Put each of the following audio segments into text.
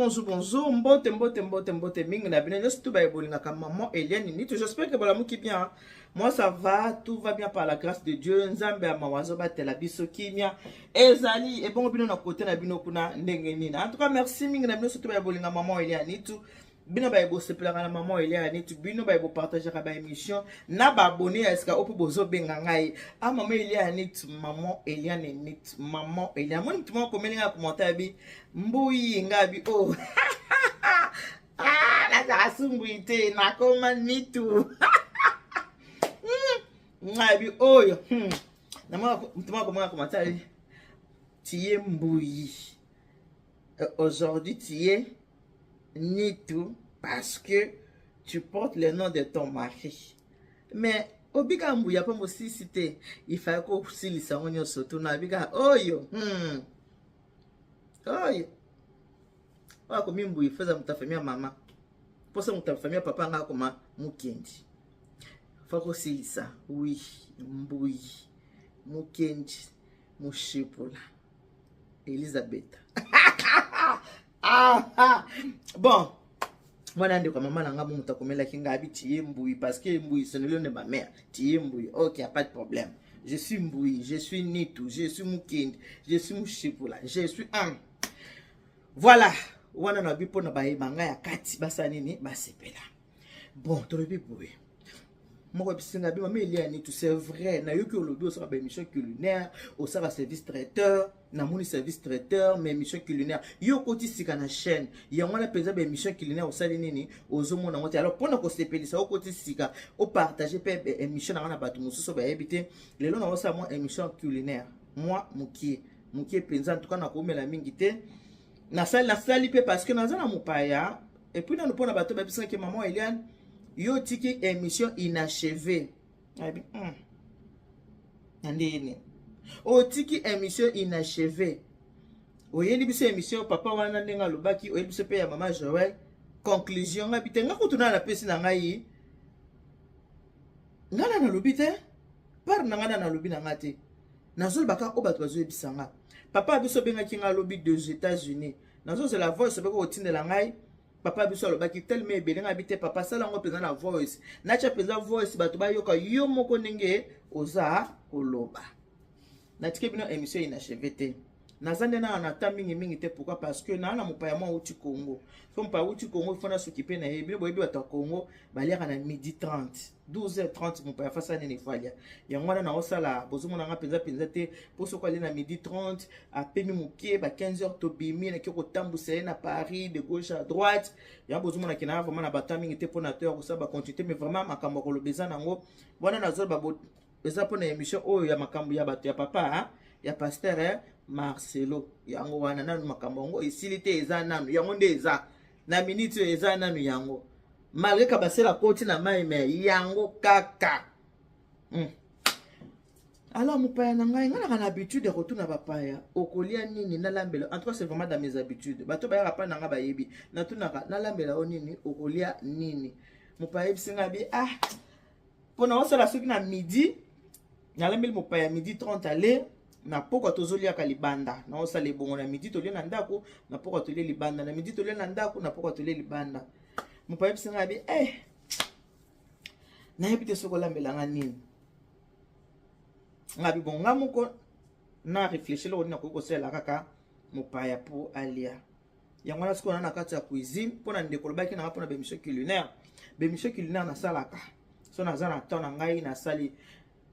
bonjour. Mbote. Mingi na bine. Je suis tout baïbolingaka maman Eliane Nitu. J'espère que voilà mouki bien. Moi ça va, tout va bien par la grâce de Dieu. Nzambe ya mawazo batela biso kimia. Ezali et bon bino na côté na bino kuna ndenge nina. En tout cas merci mingi na bine surtout baïbolinga maman Eliane Nitu. Bino baïbo sepelaka na maman Eliane Nitu. Bino baïbo partager ba émission. Na ba abonné à eska opo bozo benga ngai. Ah maman Eliane Nitu, maman Eliane Nitu, maman Eliane. Moi tout monde commenter commentaire bi. Mbui ngabi oh. Ah, la asumbuite na koma Nitu. Ngabi oyo. Nama mtuma commentaire. Tie mbui. Aujourd'hui tu es Nitu parce que tu portes le nom de ton mari. Mais obiga mbuya pa mosi cité, il fallait ko silisa onyo soto na biga oyo. Oyo. Wa ko mimbu ifeza mutafamia mama. Posa mutafamia papa nga koma mukendi. Fako silisa, oui, mbui, mukendi, mushipula. Elisabeth. Bon. Moi nandi kwa mama nanga muta komela kinga abi tiye mbui parce que mbui c'est le nom de ma mère. Tiye mbui. OK, y a pas de problème. Je suis mbui, je suis Nitu, je suis mukendi, je suis mushipula, je suis voilà. Wana na bipo na baye manga ya kati basa nini basepela. Bon, tolobi boye. Moko bisinga bi mama Eliane Nitu, c'est vrai. Na yoki olobi o sera ba émission culinaire, au sera service traiteur, na moni service traiteur, mais émission culinaire. Yo koti sika na chaîne. Ya ngwana peza ba émission culinaire au sali nini, ozomo na ngote. Alors pona ko sepelisa o koti sika, o partager pe émission na ngana batu mususu ba ebité. Lelo na osa mo émission culinaire. Moi mukie penza en tout cas na ko mela mingi te. Na sali pe parce que naza na mupaya et puis na no pona bato ba bisika ke maman Eliane yo tiki émission inachevée. Abi Nandini. O tiki émission inachevée. O yeli biso émission papa wana ndenga lobaki o yeli biso pe ya maman Joël. Conclusion ngabite nga kutuna na pesi na ngai. Ngana na lobite? Par na ngana na lobi na ngate. Nazol baka o bato bazo ebisanga. Papa biso benga kinga lobby des États-Unis. Nazo c'est la voice beko otinde la ngai. Papa biso lobaki tellement ebele ngabite papa sala ngo peza na voice. Na cha peza voice bato ba yoka yo moko ndenge oza koloba. Na tike bino émission inachevé te. Nazande na anata mingi te pourquoi parce que na mopaya mwa uti Congo. Comme pa uti Congo fona s'occuper na ye bino boyebi bata Congo baliaka na midi 30 12h30 mopaya fasa nene falia. Ya ngwana na osala bozumo na nga penza te poso ko ali na midi 30 apemi mukie ba 15h to bimi na kiko tambusela na Paris de gauche à droite. Ya bozumo na kina vraiment na bata mingi te pona te ko sa ba continuer mais vraiment makambo ko lobeza nango. Bwana nazol ba eza pona émission oyo ya makambo ya bato ya papa ya pasteur Marcelo yango wana nanu makambo ngo isilite eza nanu yango nde eza na minute eza nanu yango malgré ka basela koti na mai me yango kaka alors mopaya na ngai ngana kana habitude de retourner papaya okolia nini na lambela en tout cas c'est vraiment dans mes habitudes bato ba yaka pa na nga bayebi na tunaka na lambela o nini okolia nini mopaya bisinga bi pona osala soki na midi na lambela mopaya midi 30 aller na poko tozolia ka libanda na osala bongo na midi tolia na ndako na poko tolia libanda na midi tolia na ndako na poko tolia libanda mopaya bisinga bi na yebite soko lambela nga nini ngabi bonga moko na réfléchir lo na ko sela kaka mopaya pour alia yango na siko na kati ya cuisine pona ndeko lobaki na pona bémission culinaire na salaka so na zana tona ngai na sali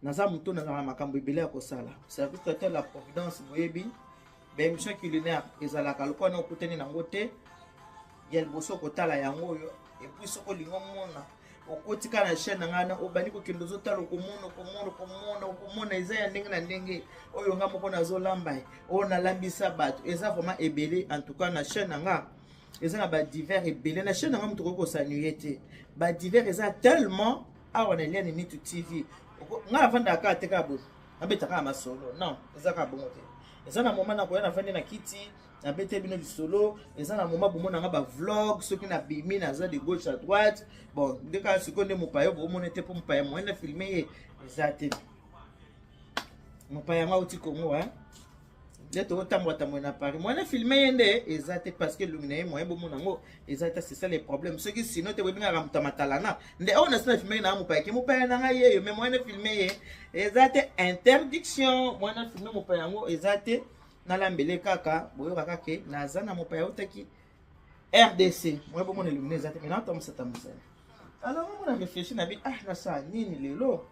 naza muto na makambo ebele ya kosala service traiteur la providence boyebi bémission culinaire ezalaka lokwa na okuteni nango te ya liboso kotala yango oyo et puis soko lingo mona okotika na chaîne ngana obani ko kendo zotala komona eza ya ndenge na ndenge oyo nga moko nazolamba o na lambisa bato eza vraiment ebele en tout cas na chaîne nga eza na ba divers ebele na chaîne nga muto ko sanuer te ba divers eza tellement awana Eliane Nitu TV nga vanda ka te ka bo abeta ka masolo non eza ka bongo te eza na moment na ko na vanda na kiti na bete bino solo eza na moment bo mona nga ba vlog soki na bimi na za de gauche à droite bon ndeka seconde mopayo bo mona te po mopayo mo na filmer eza te mopayo nga uti Congo D'être autant moi à Paris. Moi, je filmé exact parce que l'illuminé, moi, bon mon exact c'est ça les problèmes. Ceux qui sinon te webina ramta matalana. Nde on a filmé na mon père na ye, mais moi, je filmé exact interdiction. Moi, je filmé mon père exact na lambele kaka, boyo kaka ke nazana mon père otaki RDC. Moi, bon mon illuminé exact. Mais non, tom ça tam ça. Alors, on a réfléchi, on a dit ah là ça nini lelo.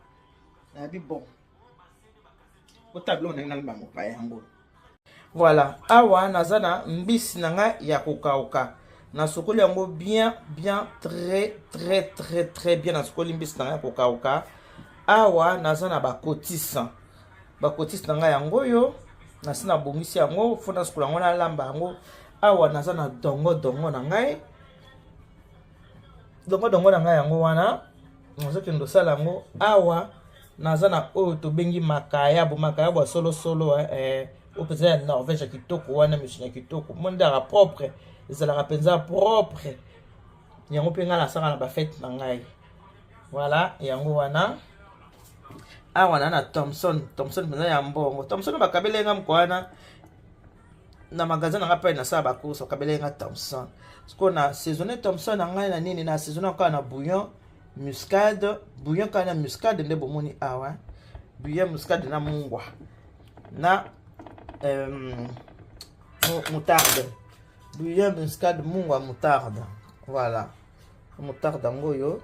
On a dit bon. Au tableau on a na mon père yango. Voilà, awa nazana mbisi nanga ya kokauka. Na sokoli yango bien très bien na sokoli mbisi nanga ya kokauka. Awa nazana bakotisa. Bakotisa nanga yango yo, nasina bongisi yango, fona sokola yango na lamba yango. Awa nazana dongo nanga. Dongo nanga yango wana. Nazoki ndosala yango awa nazana oyo to bengi makaya bo solo au peut-être Norvège qui toko wana monsieur qui toko monde à propre ça la rapenza propre yango penga la sala na ba fête na ngai voilà yango wana wana na Thompson penza ya mbongo Thompson ba kabelenga mkwana na magasin na ngapa na sala ba course kabelenga Thompson parce qu'on a saisonné Thompson na ngai na nini na saisonné encore na bouillon muscade nde bomoni awa bouillon muscade na mungwa na moutarde bouillon muscade mungwa moutarde voilà moutarde ngoyo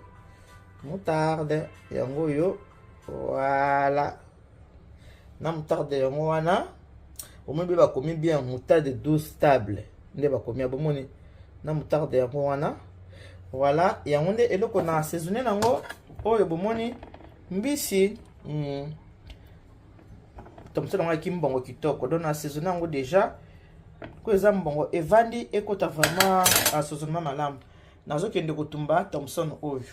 moutarde yangoyo voilà na moutarde yango wana omoni ba komi bien moutarde douce stable nde ba komi abomoni na moutarde yango wana voilà yango nde eloko na saisonné nango oyo bomoni mbisi Thompson on a kimbongo kitoko donc na saison nango déjà ko eza mbongo evandi ekota vraiment assaisonnement malamu nazo kende kotumba Thompson oyo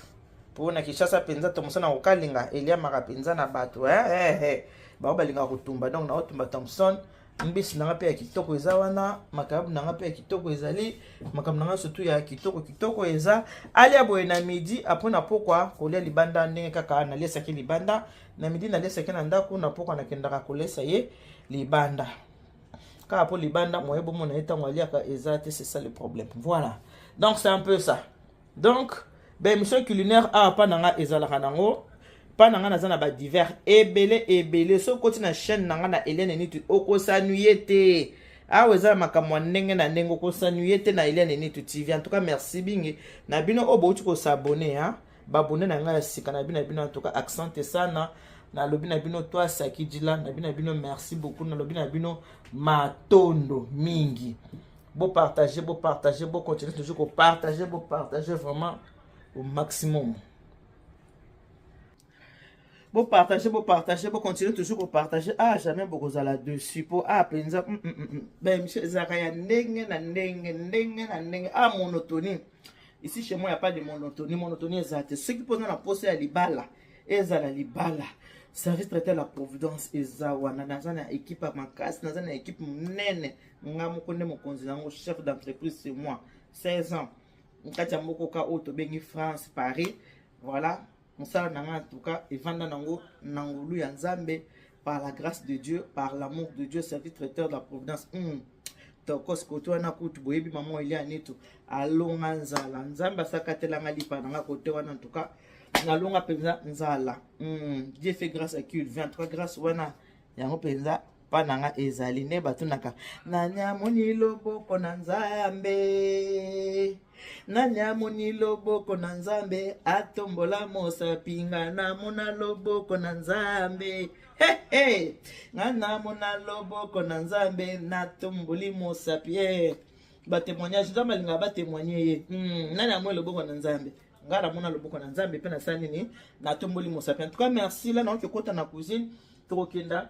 pona kishasa penza Thompson na okalinga elia maka penza na bato ba balinga kotumba donc na otumba Thompson mbisi nanga pe ya kitoko eza wana makabu nanga pe ya kitoko ezali makabu nanga surtout ya kitoko eza ali aboye na midi apona pokwa kolia libanda ndenge kaka na lesa ki libanda na midi na lesa ki na ndako na pokwa na kendaka kolesa ye libanda ka po libanda moyebo mona etango aliaka ezate c'est ça le problème voilà donc c'est un peu ça donc ben mission culinaire a pa nanga ezalaka nango pa nanga nazana ba divers ebele so koti na chaîne nanga na Hélène Nitu okosanuye te awa eza makamwa ndenge na ndenge okosanuye te na Hélène Nitu TV en tout cas merci bingi na bino obouti ko s'abonner hein babonner na nga sika na bino en tout cas accent sana na lobi na bino toi Sakidila na bino merci beaucoup na lobi na bino matondo mingi beau partager beau continuer toujours ko partager vraiment au maximum. Bon partager, continuer toujours pour partager. Ah, jamais beaucoup à la dessus pour penza. Ben, monsieur Zachaya, ndenge. Ah, monotonie. Ici, chez moi, il n'y a pas de monotonie. Monotonie, exact. Ceux qui posent la pose à Libala, Ezala Libala. Service traité la providence, Ezawana. Nazana équipe à ma casse, Nazana équipe nene. Ngamukone, mon conseiller, chef d'entreprise, c'est moi. 16 ans. Nkatia Mokoka, Auto, Bengi, France, Paris. Voilà. On s'en en tout cas, et vanda nango nangulu yanzambe par la grâce de Dieu, par l'amour de Dieu, service traiteur de la providence. Tokos koto wana kutu boyebi maman il y a neto alonga nzala nzamba sakatela ngali pa nanga kote wana en tout cas nalonga penza nzala. Dieu fait grâce à qui il vient. En tout cas grâce wana yango penza pa nanga ezali ne batunaka nanya moni loboko na nzambe. Nanya moni loboko na nzambe atombola mosa pinga na mona loboko na nzambe ngana mona loboko na nzambe na tomboli mosa pie ba témoignage nzambe linga ba témoigner ye nanya mona loboko na nzambe ngara mona loboko na nzambe pe na sani ni na tomboli mosa pie. En tout cas merci là non que kota na cuisine tokenda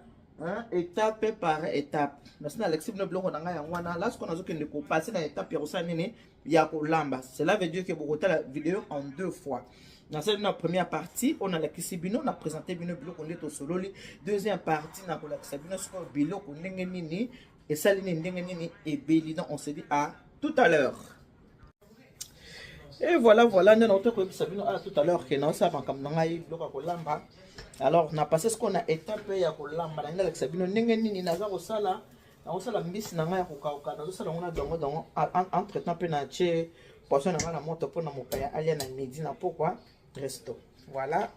étape par étape. Merci Alexis no bloko na nga yangwana là ce qu'on a zo kende ko passer na étape ya kosa nini ya kolamba. Cela veut dire que vous regardez la vidéo en 2 fois. Dans cette première partie, on a la Kisibino, on a présenté Bino Biloko Neto Sololi. Deuxième partie, on a la Kisibino sur Biloko Nengenini et Saline Nengenini et Béli. Donc on se dit à tout à l'heure. Et voilà, notre Kisibino à tout à l'heure que nous savons comme nous avons Biloko Kolamba. Alors on a passé ce qu'on a étapé à Kolamba. On a la Kisibino Nengenini Nazaro Sala. nakosala mbisi na ngai ya kokauka nazosala ngo na dongo entre temps mpe na tie poisson na ngai na moto mpona mopaya alia na midi na pokwa resto. Voilà.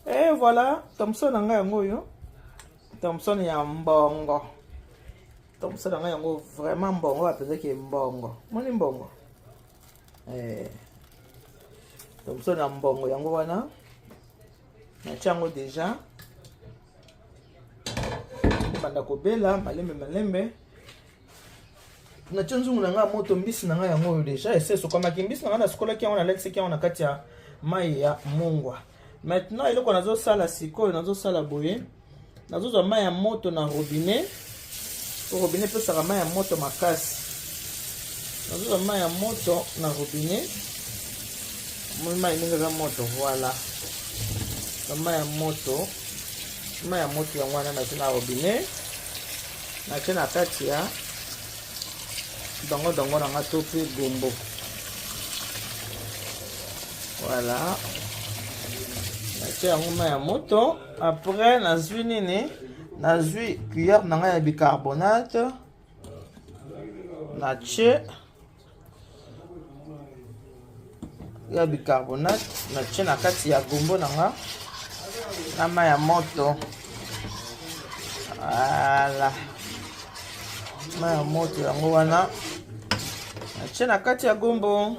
Et voilà, Thompson na ngai yango oyo. Thompson ya mbongo. Thompson na ngai yango vraiment mbongo apezaki mbongo. Moni mbongo. Thompson ya mbongo yango wana. Na chango déjà. Banda kobela malembe. Na tshonzungu na ngai moto mbisi na ngai yango oyo déjà ese sokamaki mbisi na ngai na sikolaki yango na lekisaki yango na kati ya mai ya mungwa. Maintenant eloko nazosala sikoyo nazosala boye nazozwa mai ya moto na robinet. Robinet pesaka mai ya moto makasi. Nazozwa mai ya moto na robinet. Mai ninga moto voilà. Mai ya moto yango wana na robinet. Na tena kati ya dongo na nga to pe gombo. Voilà. Yango mai ya moto. Après nazwi nini nazwi cuillère na ngai ya bicarbonate na tie ya bicarbonate na tie na kati ya gombo na nga na mai ya moto. Voilà. Mai ya moto yango wana na tie na kati ya gombo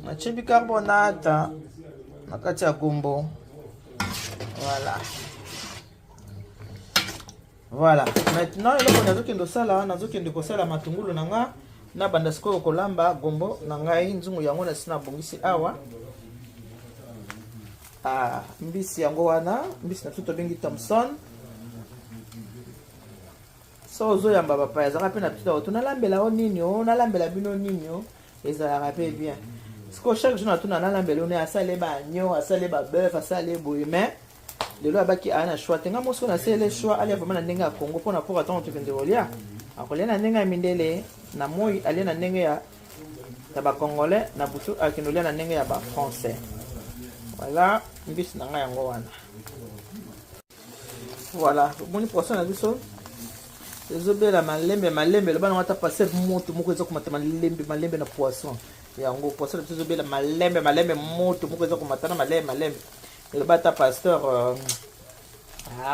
na tie bicarbonate na kati ya gombo. Voilà. Maintenant eloko nazokende kosala matungulu na nga na banda sikoyo kolamba gombo na ngai nzungu yango na sina bongisi awa. Mbisi yango wana mbisi na tuto bengi Thompson. So ozoyamba bapa ezaka pe na petite auto nalambela o nini o nalambela bino nini o ezalaka pe bien. Siko chaque jour natuna nalambela one asale ba agneau asale ba bœuf asale boye mais lelo abaki ana choix tenga moso na sele choix ali vraiment na ndenge ya Congo pona pour attendre tu vende rolia akolia na ndenge ya mindele na moi ali na ndenge ya ba congolais na butu akinolia na ndenge ya ba français. Voilà mbisi na nga yango wana. Voilà boni poisson na biso ezobela malembe le bana wata passer moto moko ezo komata malembe na poisson yango poisson ezobela malembe moto moko ezo komata na malembe le bata pasteur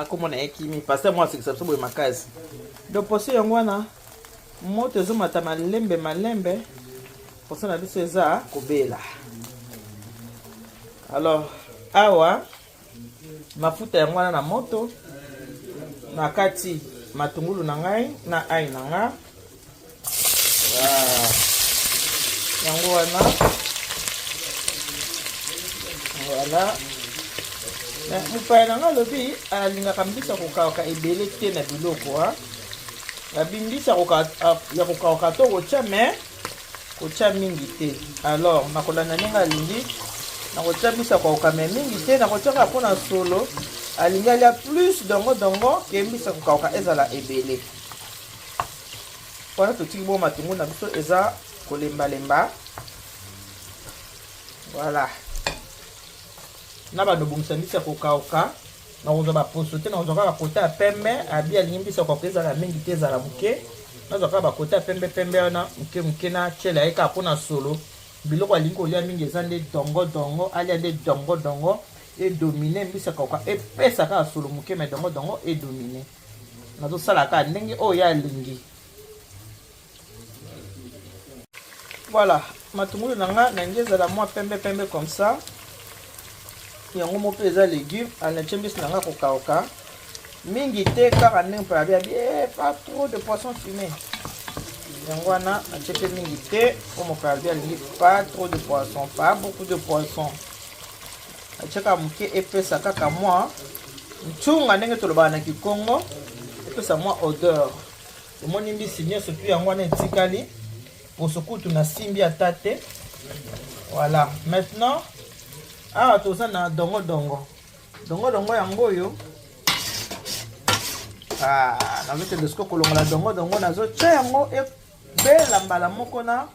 comment on a équipé pasteur moi c'est que ça boye makazi donc poisson yango wana moto ezo mata malembe poisson na biso eza kobela. Alors awa mafuta yango wana na moto na kati matungulu na ngai na ai na nga yango wana voilà. Mupaya na nga lobi alingaka mbisa kokauka ebele te na biloko abimbisa ya kokauka to kotia mais kotia mingi te. Alors nakolanda ndenge alingi nakotia mbisa kokauka me mingi te nakotiaka mpona solo alingi alia plus dongo ke mbisa kokauka ezala ebele wana totiki bo matungulu na biso eza kolembalemba. Voilà. Na ba dobungisa mbisa kokauka na kozwa ba poso te na kozwa ka kota ya pembe abi alingi mbisa kokauka ezala mingi te ezala muke na kozwa ka ba kota ya pembe wana muke na chela eka mpona solo biloko alingi kolia mingi eza nde dongo alia nde dongo et dominer mbisa kokauka epesa ka solo muke mais dongo et dominer nazosala ka ndenge oyo ya alingi. Voilà matungulu na nga na ngi ezala mwa pembe comme ça yango mo pe eza légume anatie mbisi na nga kokauka mingi te kaka ndenge mpo yabia bien pas trop de poisson fumé yango wana atie pe mingi te po moto yabia alingi pas trop de poisson pas beaucoup de poisson atie kaka moke epesa kaka mwa ntsunga ndenge tolobaka na Kikongo epesa mwa odeur omoni mbisi nyonso tu yango wana etikali poso kutu na simbi ata te. Voilà maintenant awa toza na dongo yango oyo nazokende siko kolongola dongo nazotia yango ebela mbala moko na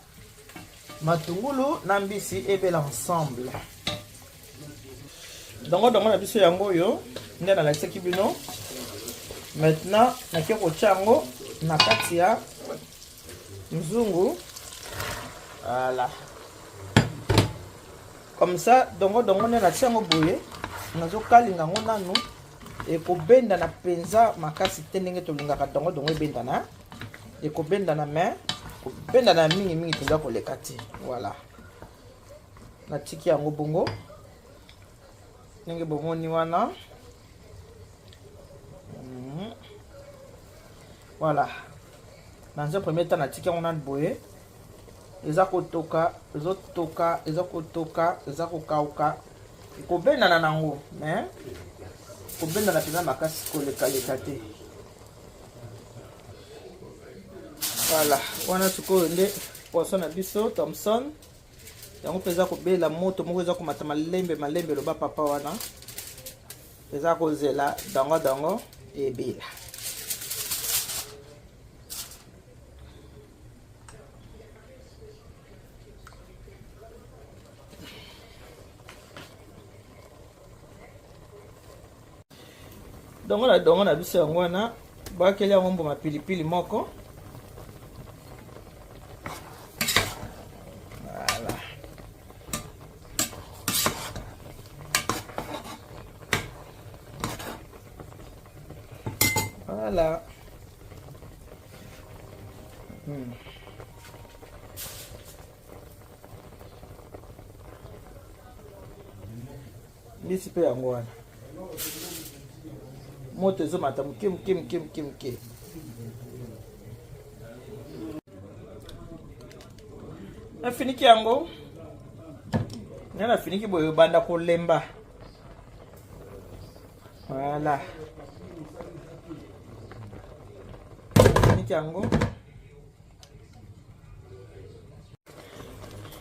matungulu na mbisi ebela ensemble. Dongo na biso yango oyo nde nalakisaki bino Maintenant, nake kotia yango na kati ya mzungu. Voilà. Comme ça, dongo ne na tiango boye. Nazo kalinga ngo nanu. E ko benda na penza makasi te ndenge tolingaka dongo ebenda na. E ko benda na main. Ko benda na mingi toza koleka te. Voilà. Na tiki yango bongo. Ndenge bomoni wana. Voilà. Dans un premier temps, na tiki yango nan boye. Eza kotoka, eza kokauka. Ko benda na nango, mais ko benda na pena makasi koleka te. Voilà, wana tuko nde poisson na biso Thomson. Yango peza ko bela moto moko eza ko mata malembe loba papa wana. Eza ko zela dango e bela. Dongo na biso yango wana bakeli yango mbuma pilipili moko. Voilà. Bisi pe yango wana. Moto zo mata muke. Na finiki yango. Na finiki boyo banda ko lemba. Voilà. Finiki yango.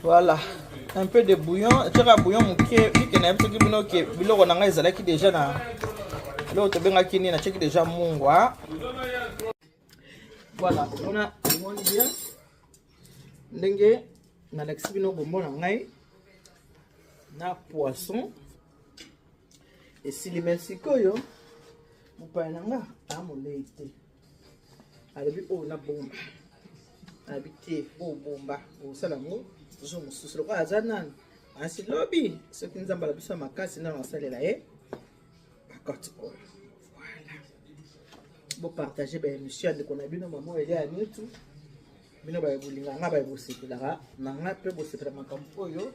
Voilà. Un peu de bouillon, tu as bouillon muke, qui n'a pas bino ke biloko na ngai ezalaki déjà na lo to benga kini na cheki déjà mungwa. Voilà, on a bien ndenge na lexi bino bombo na ngai na poisson et si les mexicoyo mupa na nga amolei te. Alebi o na bomba. Habité o bomba o salango. Je me suis dit, Azanan, ainsi lobby, ce qui nous a balabé sur ma casse, sinon on s'est là. Voilà. Vous partagez, bien, monsieur, qu'on a vu nos mamans, il y a un tout. Mais nous, vous voulez, on va vous séparer là. On a peu vous séparer ma campoyo,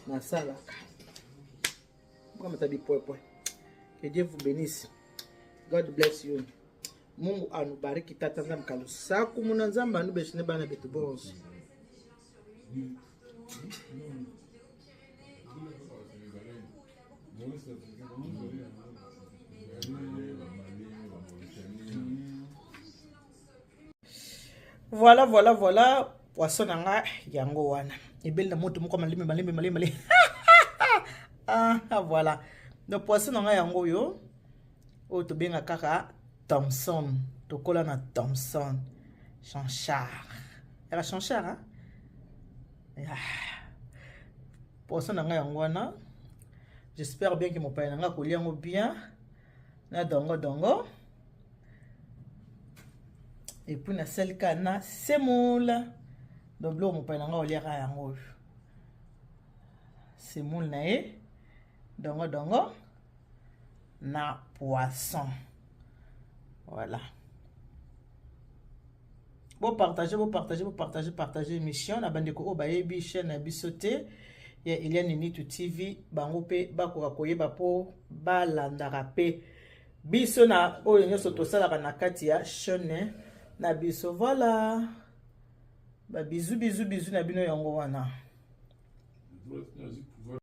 ma salle. Comme tu as dit, point. Que Dieu vous bénisse. God bless you. Mungu anubariki tata mkalu. Saku munanzamba anu beshine bana betu boss. Voilà. Poisson nanga yango wana. Ebel na moto moko malembe. Ah, voilà. Donc poisson nanga yango yo. O to benga kaka Thomson. To kola na Thomson. Chanchard. Era Chanchard, hein? Poisson nanga yango wana. J'espère bien que mon père nanga kolia ngo bien. Na dongo. Et puis na sel kana semoule. Donc là mon père nanga oliera yango. Semoule na e. Dongo. Na poisson. Voilà. Vous partagez émission na bandeko o bayebi chaîne na bisote ya Eliane Ninitu TV bango pe bakoka koyeba po balandaka pe biso na oyo nyoso tosalaka na kati ya chaîne na biso. Voilà. Ba bisous na bino yango wana.